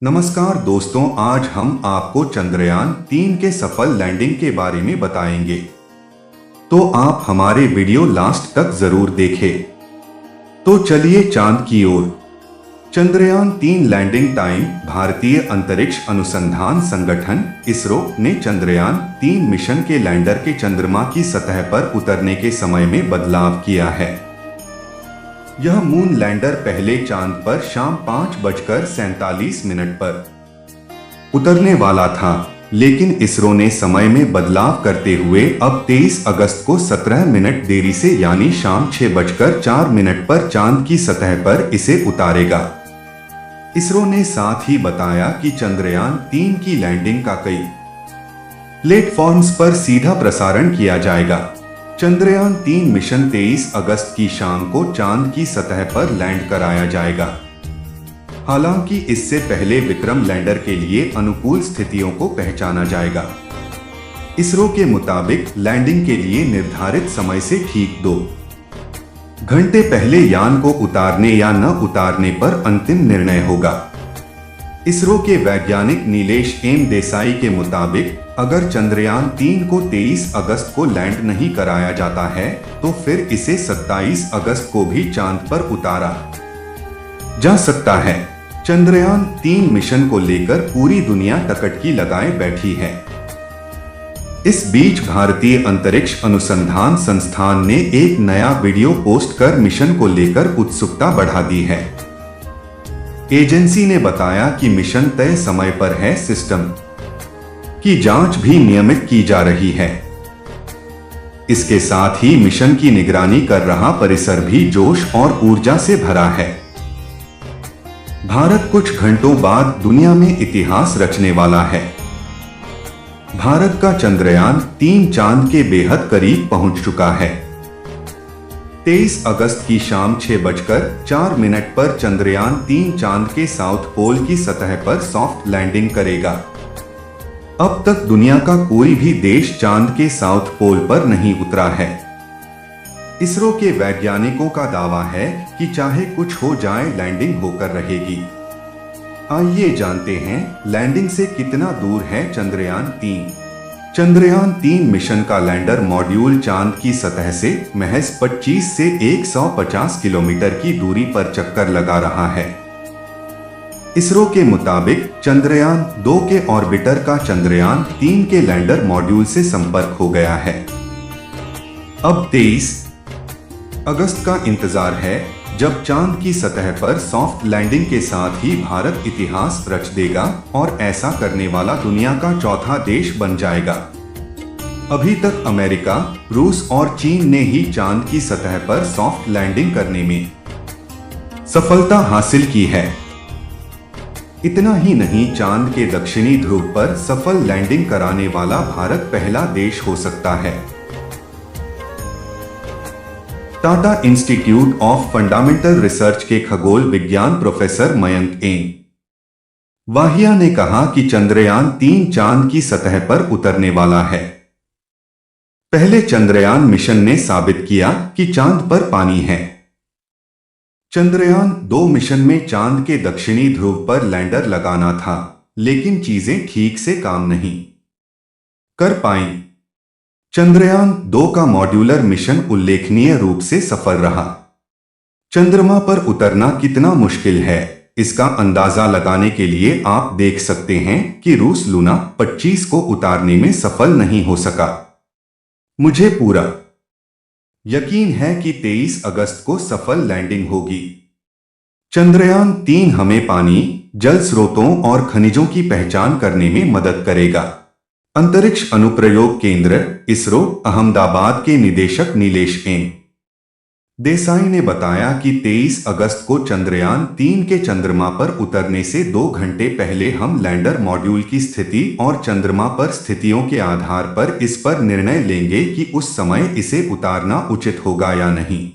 नमस्कार दोस्तों, आज हम आपको चंद्रयान 3 के सफल लैंडिंग के बारे में बताएंगे। तो आप हमारे वीडियो लास्ट तक जरूर देखें। तो चलिए चांद की ओर। Chandrayaan 3 landing time. भारतीय अंतरिक्ष अनुसंधान संगठन इसरो ने चंद्रयान 3 मिशन के लैंडर के चंद्रमा की सतह पर उतरने के समय में बदलाव किया है। यह मून लैंडर पहले चांद पर शाम 5:47 पर उतरने वाला था, लेकिन इसरो ने समय में बदलाव करते हुए अब 23 अगस्त को 17 मिनट देरी से यानी शाम 6:04 पर चांद की सतह पर इसे उतारेगा। इसरो ने साथ ही बताया कि चंद्रयान 3 की लैंडिंग का कई प्लेटफॉर्म्स पर सीधा प्रसारण किया जाएगा। चंद्रयान 3 मिशन 23 अगस्त की शाम को चांद की सतह पर लैंड कराया जाएगा। हालांकि इससे पहले विक्रम लैंडर के लिए अनुकूल स्थितियों को पहचाना जाएगा। इसरो के मुताबिक लैंडिंग के लिए निर्धारित समय से ठीक 2 घंटे पहले यान को उतारने या न उतारने पर अंतिम निर्णय होगा। इसरो के वैज्ञानिक नीलेश एम देसाई के मुताबिक अगर चंद्रयान 3 को 23 अगस्त को लैंड नहीं कराया जाता है तो फिर इसे 27 अगस्त को भी चांद पर उतारा जा सकता है। चंद्रयान 3 मिशन को लेकर पूरी दुनिया टकटकी लगाए बैठी है। इस बीच भारतीय अंतरिक्ष अनुसंधान संस्थान ने एक नया वीडियो पोस्ट कर मिशन को लेकर उत्सुकता बढ़ा दी है। एजेंसी ने बताया कि मिशन तय समय पर है, सिस्टम की जांच भी नियमित की जा रही है। इसके साथ ही मिशन की निगरानी कर रहा परिसर भी जोश और ऊर्जा से भरा है। भारत कुछ घंटों बाद दुनिया में इतिहास रचने वाला है। भारत का चंद्रयान 3 चांद के बेहद करीब पहुंच चुका है। 23 अगस्त की शाम 6:04 पर चंद्रयान 3 चांद के साउथ पोल की सतह पर सॉफ्ट लैंडिंग करेगा। अब तक दुनिया का कोई भी देश चांद के साउथ पोल पर नहीं उतरा है। इसरो के वैज्ञानिकों का दावा है कि चाहे कुछ हो जाए, लैंडिंग होकर रहेगी। आइए जानते हैं लैंडिंग से कितना दूर है चंद्रयान 3। चंद्रयान 3 मिशन का लैंडर मॉड्यूल चांद की सतह से महज 25 से 150 किलोमीटर की दूरी पर चक्कर लगा रहा है। इसरो के मुताबिक चंद्रयान 2 के ऑर्बिटर का चंद्रयान 3 के लैंडर मॉड्यूल से संपर्क हो गया है। अब 23 अगस्त का इंतजार है, जब चांद की सतह पर सॉफ्ट लैंडिंग के साथ ही भारत इतिहास रच देगा और ऐसा करने वाला दुनिया का चौथा देश बन जाएगा। अभी तक अमेरिका, रूस और चीन ने ही चांद की सतह पर सॉफ्ट लैंडिंग करने में सफलता हासिल की है। इतना ही नहीं, चांद के दक्षिणी ध्रुव पर सफल लैंडिंग कराने वाला भारत पहला देश हो सकता है। Tata institute of fundamental research के खगोल विज्ञान प्रोफेसर मयंक एन वाहिया ने कहा कि चंद्रयान 3 चांद की सतह पर उतरने वाला है। पहले चंद्रयान मिशन ने साबित किया कि चांद पर पानी है। चंद्रयान 2 मिशन में चांद के दक्षिणी ध्रुव पर लैंडर लगाना था, लेकिन चीजें ठीक से काम नहीं कर पाई। चंद्रयान 2 का मॉड्यूलर मिशन उल्लेखनीय रूप से सफल रहा। चंद्रमा पर उतरना कितना मुश्किल है, इसका अंदाजा लगाने के लिए आप देख सकते हैं कि रूस लूना 25 को उतारने में सफल नहीं हो सका। मुझे पूरा यकीन है कि 23 अगस्त को सफल लैंडिंग होगी। चंद्रयान 3 हमें पानी, जल स्रोतों और खनिजों की पहचान करने में मदद करेगा। अंतरिक्ष अनुप्रयोग केंद्र इसरो अहमदाबाद के निदेशक नीलेश एम देसाई ने बताया कि 23 अगस्त को चंद्रयान 3 के चंद्रमा पर उतरने से 2 घंटे पहले हम लैंडर मॉड्यूल की स्थिति और चंद्रमा पर स्थितियों के आधार पर इस पर निर्णय लेंगे कि उस समय इसे उतारना उचित होगा या नहीं।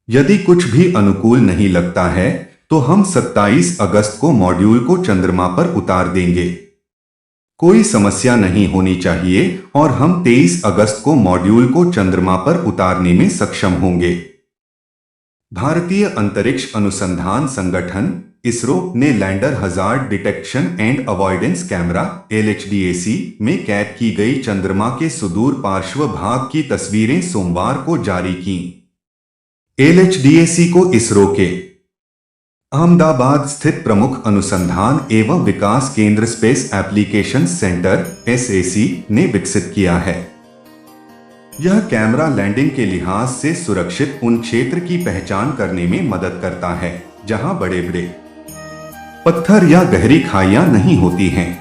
यदि कुछ भी अनुकूल नहीं लगता है तो हम 27 अगस्त को मॉड्यूल को चंद्रमा पर उतार देंगे। कोई समस्या नहीं होनी चाहिए और हम 23 अगस्त को मॉड्यूल को चंद्रमा पर उतारने में सक्षम होंगे। भारतीय अंतरिक्ष अनुसंधान संगठन इसरो ने lander hazard detection and avoidance camera LHDAC में कैद की गई चंद्रमा के सुदूर पार्श्व भाग की तस्वीरें सोमवार को जारी की। LHDAC को इसरो के अहमदाबाद स्थित प्रमुख अनुसंधान एवं विकास केंद्र स्पेस एप्लीकेशन सेंटर SAC ने विकसित किया है। यह कैमरा लैंडिंग के लिहाज से सुरक्षित उन क्षेत्र की पहचान करने में मदद करता है जहां बड़े बड़े पत्थर या गहरी खाइयां नहीं होती हैं।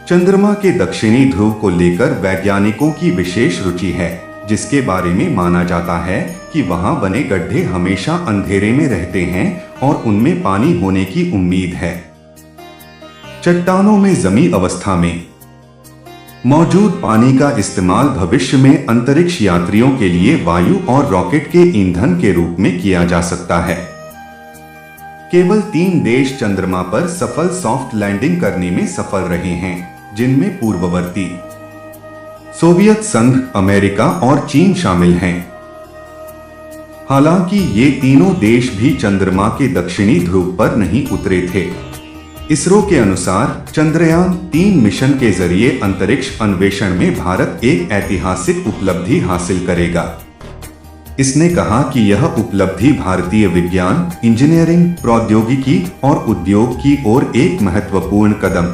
चंद्रमा के दक्षिणी ध्रुव को लेकर वैज्ञानिकों की विशेष रुचि है, जिसके बारे में माना जाता है कि वहां बने गड्ढे हमेशा अंधेरे में रहते हैं और उनमें पानी होने की उम्मीद है। चट्टानों में जमी अवस्था में मौजूद पानी का इस्तेमाल भविष्य में अंतरिक्ष यात्रियों के लिए वायु और रॉकेट के ईंधन के रूप में किया जा सकता है। केवल 3 देश चंद्रमा पर सफल सॉफ्ट लैंडिंग करने में सफल रहे हैं, जिनमें पूर्ववर्ती सोवियत संघ, अमेरिका और चीन शामिल हैं। हालांकि ये तीनों देश भी चंद्रमा के दक्षिणी ध्रुव पर नहीं उतरे थे। इसरो के अनुसार चंद्रयान 3 मिशन के जरिए अंतरिक्ष अन्वेषण में भारत एक ऐतिहासिक उपलब्धि हासिल करेगा। इसने कहा कि यह उपलब्धि भारतीय विज्ञान, इंजीनियरिंग, प्रौद्योगिकी और उद्योग की ओर एक महत्वपूर्ण कदम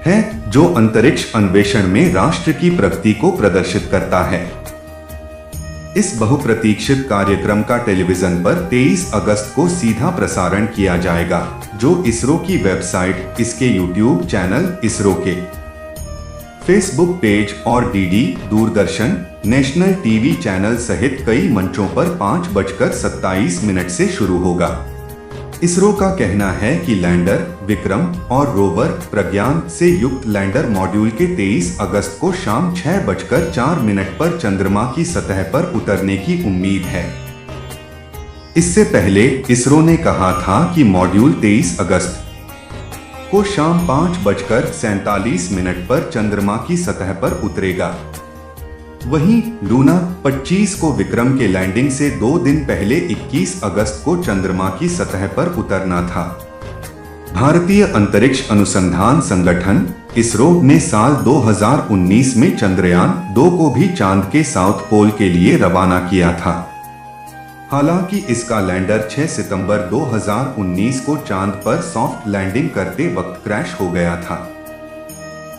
है, जो अंतरिक्ष अन्वेषण में राष्ट्र की प्रगति को प्रदर्शित करता है। इस बहुप्रतीक्षित कार्यक्रम का टेलीविजन पर 23 अगस्त को सीधा प्रसारण किया जाएगा, जो इसरो की वेबसाइट, इसके यूट्यूब चैनल, इसरो के फेसबुक पेज और DD, Doordarshan, national TV channel सहित कई मंचों पर 5:27 से शुरू होगा। इसरो का कहना है कि लैंडर विक्रम और रोवर प्रज्ञान से युक्त लैंडर मॉड्यूल के 23 अगस्त को शाम 6:04 पर चंद्रमा की सतह पर उतरने की उम्मीद है। इससे पहले इसरो ने कहा था कि मॉड्यूल 23 अगस्त को शाम 5:47 पर चंद्रमा की सतह पर उतरेगा। वहीं लूना 25 को विक्रम के लैंडिंग से 2 दिन पहले 21 अगस्त को चंद्रमा की सतह पर उतरना था। भारतीय अंतरिक्ष अनुसंधान संगठन इसरो ने साल 2019 में चंद्रयान 2 को भी चांद के साउथ पोल के लिए रवाना किया था। हालांकि इसका लैंडर 6 सितंबर 2019 को चांद पर सॉफ्ट लैंडिंग करते वक्त क्रैश हो गया था।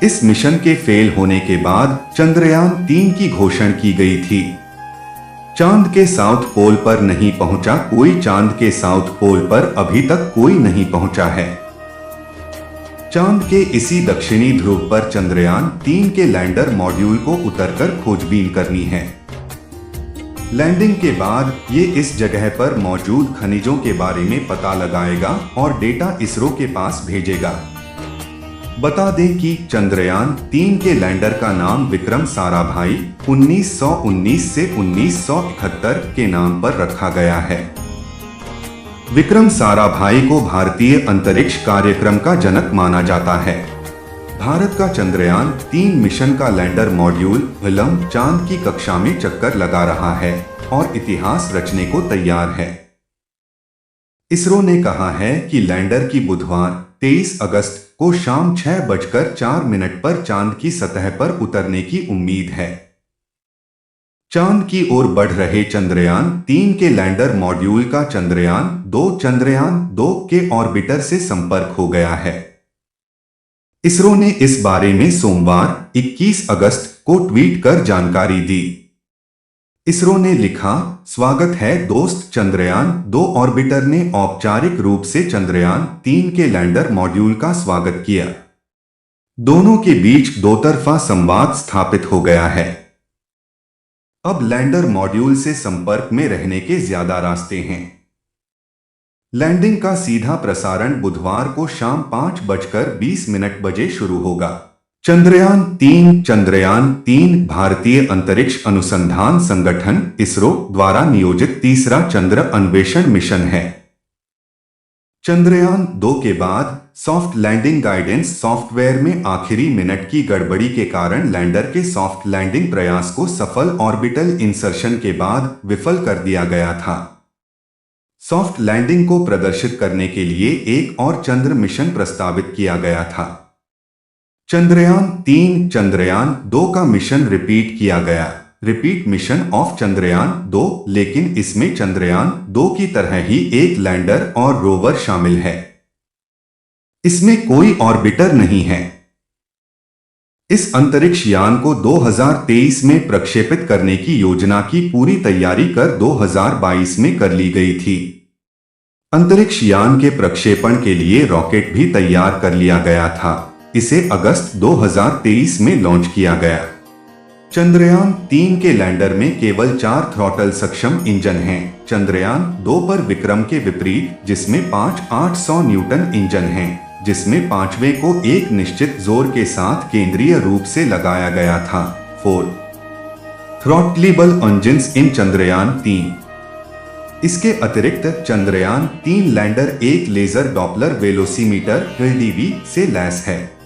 इस मिशन के फेल होने के बाद चंद्रयान 3 की घोषणा की गई थी। चांद के साउथ पोल पर नहीं पहुंचा कोई, चांद के साउथ पोल पर अभी तक कोई नहीं पहुंचा है। चांद के इसी दक्षिणी ध्रुव पर चंद्रयान 3 के लैंडर मॉड्यूल को उतरकर खोजबीन करनी है। लैंडिंग के बाद ये इस जगह पर मौजूद खनिजों के बारे में पता लगाएगा और डेटा इसरो के पास भेजेगा। बता दें कि चंद्रयान 3 के लैंडर का नाम विक्रम साराभाई 1919 से 1971 के नाम पर रखा गया है। विक्रम साराभाई को भारतीय अंतरिक्ष कार्यक्रम का जनक माना जाता है। भारत का चंद्रयान 3 मिशन का लैंडर मॉड्यूल विलंब चांद की कक्षा में चक्कर लगा रहा है और इतिहास रचने को तैयार है। इसरो ने कहा है कि लैंडर की बुधवार 23 अगस्त को शाम 6:04 पर चांद की सतह पर उतरने की उम्मीद है। चांद की ओर बढ़ रहे चंद्रयान 3 के लैंडर मॉड्यूल का चंद्रयान 2 के ऑर्बिटर से संपर्क हो गया है। इसरो ने इस बारे में सोमवार 21 अगस्त को ट्वीट कर जानकारी दी। इसरो ने लिखा, स्वागत है दोस्त, चंद्रयान 2 ऑर्बिटर ने औपचारिक रूप से चंद्रयान 3 के लैंडर मॉड्यूल का स्वागत किया। दोनों के बीच दोतरफा संवाद स्थापित हो गया है। अब लैंडर मॉड्यूल से संपर्क में रहने के ज्यादा रास्ते हैं। लैंडिंग का सीधा प्रसारण बुधवार को शाम 5:20 बजे शुरू होगा। चंद्रयान 3 भारतीय अंतरिक्ष अनुसंधान संगठन इसरो द्वारा नियोजित तीसरा चंद्र अन्वेषण मिशन है। चंद्रयान 2 के बाद सॉफ्ट लैंडिंग गाइडेंस सॉफ्टवेयर में आखिरी मिनट की गड़बड़ी के कारण लैंडर के सॉफ्ट लैंडिंग प्रयास को सफल ऑर्बिटल इंसर्शन के बाद विफल कर दिया गया था। सॉफ्ट लैंडिंग को प्रदर्शित करने के लिए एक और चंद्र मिशन प्रस्तावित किया गया था। चंद्रयान 3 चंद्रयान 2 का मिशन रिपीट किया गया, रिपीट मिशन ऑफ चंद्रयान 2, लेकिन इसमें चंद्रयान 2 की तरह ही एक लैंडर और रोवर शामिल है। इसमें कोई ऑर्बिटर नहीं है। इस अंतरिक्ष यान को 2023 में प्रक्षेपित करने की योजना की पूरी तैयारी कर 2022 में कर ली गई थी। अंतरिक्ष यान के प्रक्षेपण के लिए रॉकेट भी तैयार कर लिया गया था। इसे अगस्त 2023 में लॉन्च किया गया। चंद्रयान 3 के लैंडर में केवल 4 थ्रॉटल सक्षम इंजन हैं। चंद्रयान 2 पर विक्रम के विपरीत, जिसमें 5,800 न्यूटन इंजन हैं, जिसमें पांचवें को एक निश्चित जोर के साथ केंद्रीय रूप से लगाया गया था। 4 थ्रॉटलेबल इंजन्स इन चंद्रयान 3। इसके अतिरिक्त चंद्रयान 3 लैंडर एक लेजर डॉपलर वेलोसीमीटर (LDV) से लैस है।